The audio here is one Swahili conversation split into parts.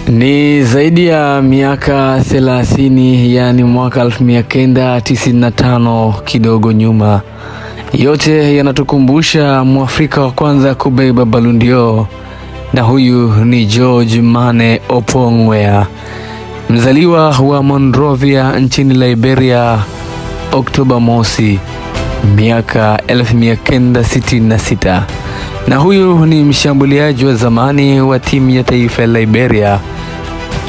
Ni zaidi ya miaka 30, yani mwaka 1995 kidogo nyuma. Yote yanatukumbusha Mwafrika wa kwanza kubeba Ballon d'Or, na huyu ni George Mane Oppong-Weah, mzaliwa wa Monrovia nchini Liberia, Oktoba mosi miaka 1966. Na huyu ni mshambuliaji wa zamani wa timu ya taifa ya Liberia,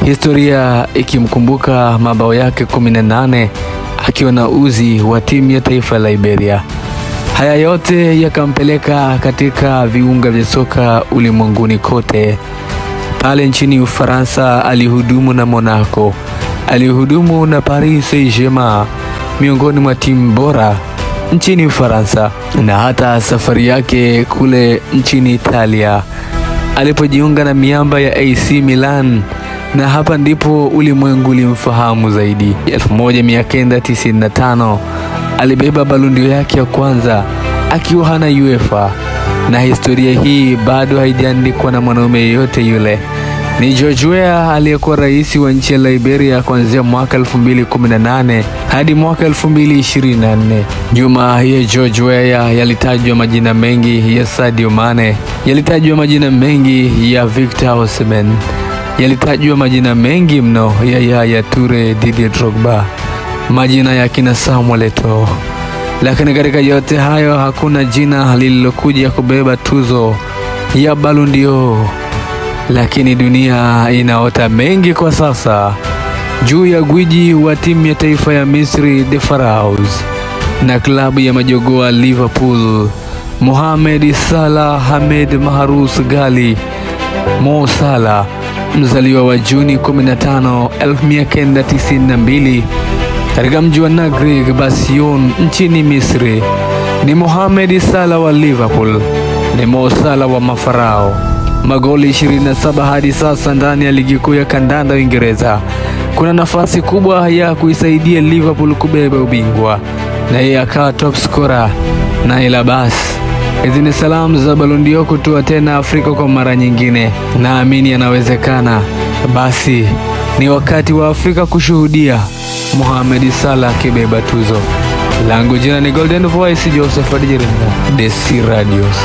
historia ikimkumbuka mabao yake 18 akiwa na uzi wa timu ya taifa ya Liberia. Haya yote yakampeleka katika viunga vya soka ulimwenguni kote. Pale nchini Ufaransa alihudumu na Monaco, alihudumu na Paris Saint-Germain, miongoni mwa timu bora nchini Ufaransa, na hata safari yake kule nchini Italia alipojiunga na miamba ya AC Milan, na hapa ndipo ulimwengu ulimfahamu zaidi. 1995 alibeba Ballon d'Or yake ya kwanza akiwa hana UEFA, na historia hii bado haijaandikwa na mwanaume yeyote yule. Ni George Weah aliyekuwa rais wa nchi ya Liberia kuanzia mwaka 2018 hadi mwaka 2024. Nyuma ya George Weah yalitajwa majina mengi ya Sadio Mane, yalitajwa majina mengi ya Victor Osimhen, yalitajwa majina mengi mno ya Yaya Toure, Didier Drogba, majina ya kina Samuel Eto'o. Lakini katika yote hayo hakuna jina lililokuja kubeba tuzo ya Ballon d'Or. Lakini dunia inaota mengi kwa sasa juu ya gwiji wa timu ya taifa ya Misri The Pharaohs na klabu ya majogoa Liverpool, Mohamed Salah Ahmed Mahrous Ghali Mo Salah, mzaliwa wa Juni 15, 1992 katika mji wa Nagreg Basion nchini Misri. Ni Mohamed Salah wa Liverpool, ni Mo Salah wa Mafarao. Magoli 27 hadi sasa ndani ya ligi kuu ya kandanda Uingereza. Kuna nafasi kubwa ya kuisaidia Liverpool kubeba ubingwa, na yeye akawa top scorer. Na ila basi, hizi ni salamu za Ballon d'Or kutua tena Afrika kwa mara nyingine. Naamini yanawezekana. Basi ni wakati wa Afrika kushuhudia Mohamed Salah kibeba tuzo. Langu jina ni Golden Voice Joseph Adjirina, Desi Radios.